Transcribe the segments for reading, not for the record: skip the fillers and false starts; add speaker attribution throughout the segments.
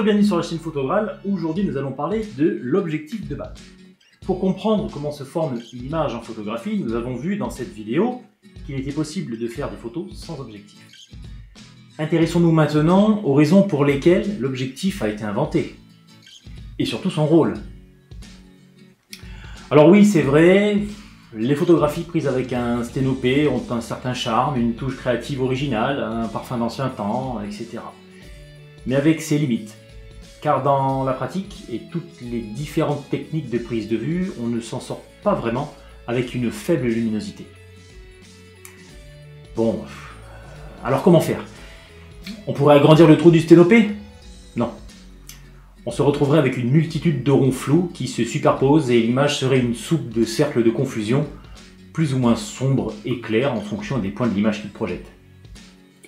Speaker 1: Bonjour et bienvenue sur la chaîne Photogral. Aujourd'hui nous allons parler de l'objectif de base. Pour comprendre comment se forme une image en photographie, nous avons vu dans cette vidéo qu'il était possible de faire des photos sans objectif. Intéressons-nous maintenant aux raisons pour lesquelles l'objectif a été inventé. Et surtout son rôle. Alors oui, c'est vrai, les photographies prises avec un sténopé ont un certain charme, une touche créative originale, un parfum d'ancien temps, etc. Mais avec ses limites. Car dans la pratique et toutes les différentes techniques de prise de vue, on ne s'en sort pas vraiment avec une faible luminosité. Bon, alors comment faire? On pourrait agrandir le trou du sténopé? Non. On se retrouverait avec une multitude de ronds flous qui se superposent et l'image serait une soupe de cercles de confusion, plus ou moins sombres et clairs en fonction des points de l'image qu'il projette.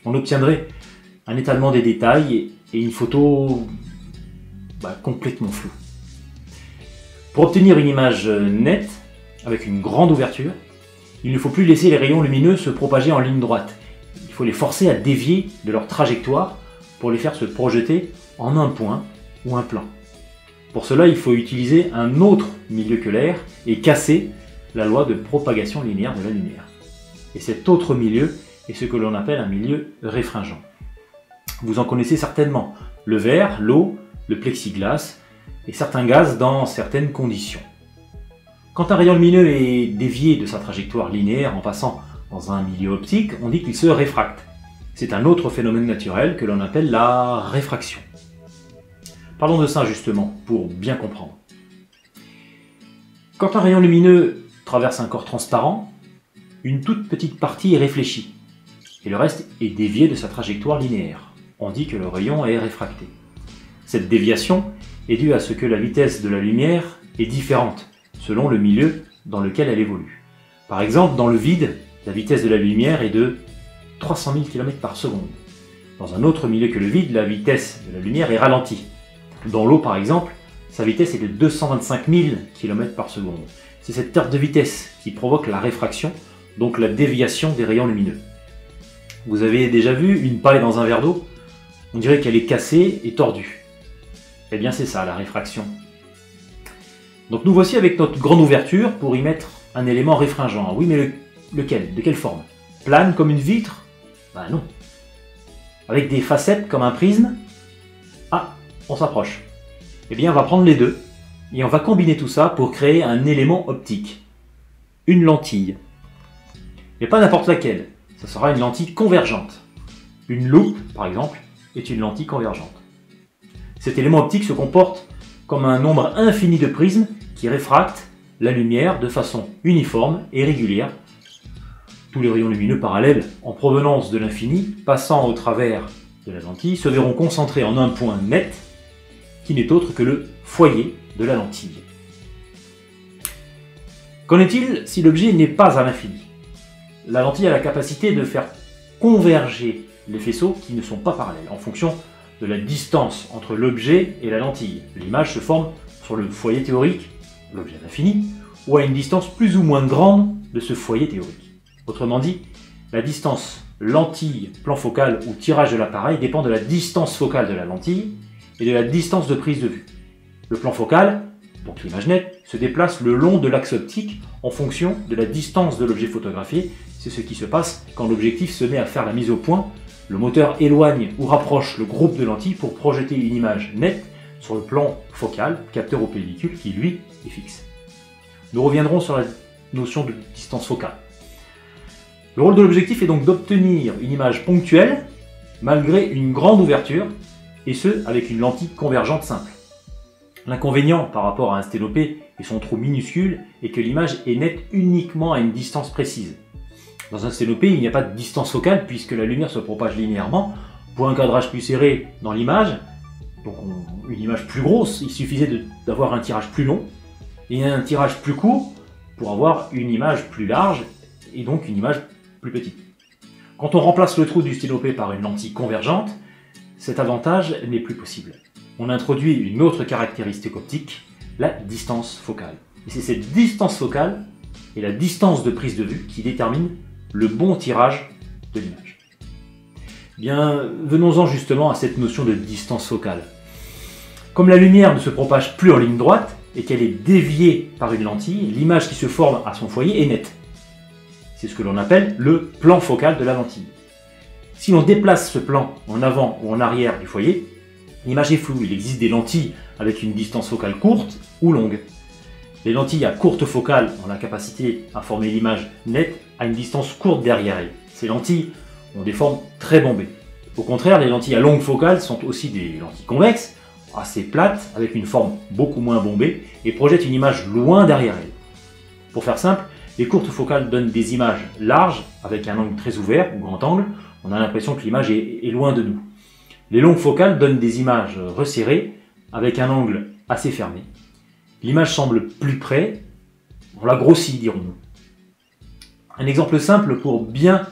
Speaker 1: On obtiendrait un étalement des détails et une photo complètement floue. Pour obtenir une image nette, avec une grande ouverture, il ne faut plus laisser les rayons lumineux se propager en ligne droite. Il faut les forcer à dévier de leur trajectoire pour les faire se projeter en un point ou un plan. Pour cela, il faut utiliser un autre milieu que l'air et casser la loi de propagation linéaire de la lumière. Et cet autre milieu est ce que l'on appelle un milieu réfringent. Vous en connaissez certainement, le verre, l'eau, le plexiglas et certains gaz dans certaines conditions. Quand un rayon lumineux est dévié de sa trajectoire linéaire en passant dans un milieu optique, on dit qu'il se réfracte. C'est un autre phénomène naturel que l'on appelle la réfraction. Parlons de ça justement, pour bien comprendre. Quand un rayon lumineux traverse un corps transparent, une toute petite partie est réfléchie, et le reste est dévié de sa trajectoire linéaire. On dit que le rayon est réfracté. Cette déviation est due à ce que la vitesse de la lumière est différente, selon le milieu dans lequel elle évolue. Par exemple, dans le vide, la vitesse de la lumière est de 300 000 km par seconde. Dans un autre milieu que le vide, la vitesse de la lumière est ralentie. Dans l'eau, par exemple, sa vitesse est de 225 000 km par seconde. C'est cette perte de vitesse qui provoque la réfraction, donc la déviation des rayons lumineux. Vous avez déjà vu une paille dans un verre d'eau? On dirait qu'elle est cassée et tordue. Eh bien c'est ça, la réfraction. Donc nous voici avec notre grande ouverture pour y mettre un élément réfringent. Oui, mais lequel? De quelle forme? Plane comme une vitre? Ben non. Avec des facettes comme un prisme? Ah, on s'approche. Eh bien on va prendre les deux et on va combiner tout ça pour créer un élément optique. Une lentille. Mais pas n'importe laquelle. Ça sera une lentille convergente. Une loupe, par exemple, est une lentille convergente. Cet élément optique se comporte comme un nombre infini de prismes qui réfractent la lumière de façon uniforme et régulière. Tous les rayons lumineux parallèles en provenance de l'infini, passant au travers de la lentille, se verront concentrés en un point net qui n'est autre que le foyer de la lentille. Qu'en est-il si l'objet n'est pas à l'infini? La lentille a la capacité de faire converger les faisceaux qui ne sont pas parallèles en fonction de la distance entre l'objet et la lentille. L'image se forme sur le foyer théorique, l'objet à l'infini, ou à une distance plus ou moins grande de ce foyer théorique. Autrement dit, la distance lentille-plan focal ou tirage de l'appareil dépend de la distance focale de la lentille et de la distance de prise de vue. Le plan focal, donc l'image nette, se déplace le long de l'axe optique en fonction de la distance de l'objet photographié. C'est ce qui se passe quand l'objectif se met à faire la mise au point. Le moteur éloigne ou rapproche le groupe de lentilles pour projeter une image nette sur le plan focal, capteur au pellicule, qui lui est fixe. Nous reviendrons sur la notion de distance focale. Le rôle de l'objectif est donc d'obtenir une image ponctuelle, malgré une grande ouverture, et ce, avec une lentille convergente simple. L'inconvénient par rapport à un sténopé et son trou minuscule est que l'image est nette uniquement à une distance précise. Dans un sténopé, il n'y a pas de distance focale puisque la lumière se propage linéairement. Pour un cadrage plus serré dans l'image, donc une image plus grosse, il suffisait d'avoir un tirage plus long et un tirage plus court pour avoir une image plus large et donc une image plus petite. Quand on remplace le trou du sténopé par une lentille convergente, cet avantage n'est plus possible. On introduit une autre caractéristique optique, la distance focale. Et c'est cette distance focale et la distance de prise de vue qui déterminent le bon tirage de l'image. Bien, venons-en justement à cette notion de distance focale. Comme la lumière ne se propage plus en ligne droite et qu'elle est déviée par une lentille, l'image qui se forme à son foyer est nette. C'est ce que l'on appelle le plan focal de la lentille. Si l'on déplace ce plan en avant ou en arrière du foyer, l'image est floue. Il existe des lentilles avec une distance focale courte ou longue. Les lentilles à courte focale ont la capacité à former l'image nette à une distance courte derrière elles. Ces lentilles ont des formes très bombées. Au contraire, les lentilles à longue focale sont aussi des lentilles convexes, assez plates, avec une forme beaucoup moins bombée, et projettent une image loin derrière elles. Pour faire simple, les courtes focales donnent des images larges, avec un angle très ouvert ou grand angle. On a l'impression que l'image est loin de nous. Les longues focales donnent des images resserrées, avec un angle assez fermé. L'image semble plus près, on la grossit, dirons-nous. Un exemple simple pour bien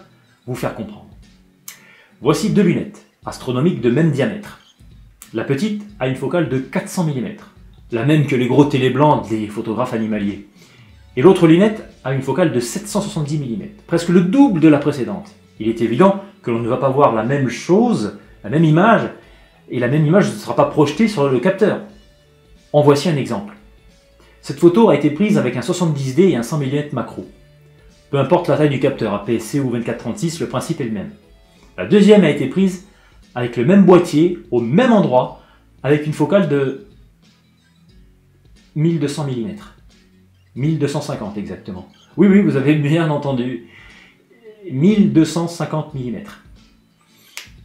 Speaker 1: vous faire comprendre. Voici deux lunettes astronomiques de même diamètre. La petite a une focale de 400 mm, la même que les gros télé blancs des photographes animaliers. Et l'autre lunette a une focale de 770 mm, presque le double de la précédente. Il est évident que l'on ne va pas voir la même chose, la même image, et la même image ne sera pas projetée sur le capteur. En voici un exemple. Cette photo a été prise avec un 70D et un 100 mm macro. Peu importe la taille du capteur, APS-C ou 24-36, le principe est le même. La deuxième a été prise avec le même boîtier, au même endroit, avec une focale de 1200 mm. 1250 exactement. Oui, oui, vous avez bien entendu. 1250 mm.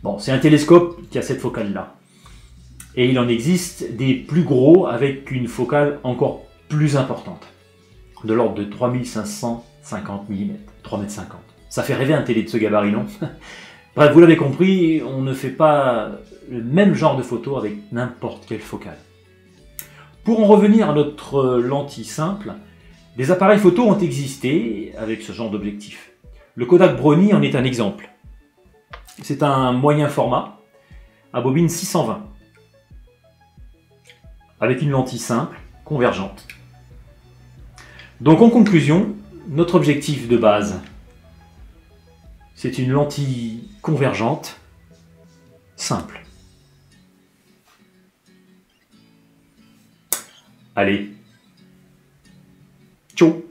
Speaker 1: Bon, c'est un télescope qui a cette focale-là. Et il en existe des plus gros avec une focale encore plus importante, de l'ordre de 3550 mm, 3,50 m. Ça fait rêver un télé de ce gabarit, non? Bref, vous l'avez compris, on ne fait pas le même genre de photo avec n'importe quelle focale. Pour en revenir à notre lentille simple, des appareils photo ont existé avec ce genre d'objectif. Le Kodak Brownie en est un exemple. C'est un moyen format à bobine 620, avec une lentille simple, convergente. Donc en conclusion, notre objectif de base, c'est une lentille convergente, simple. Allez, ciao!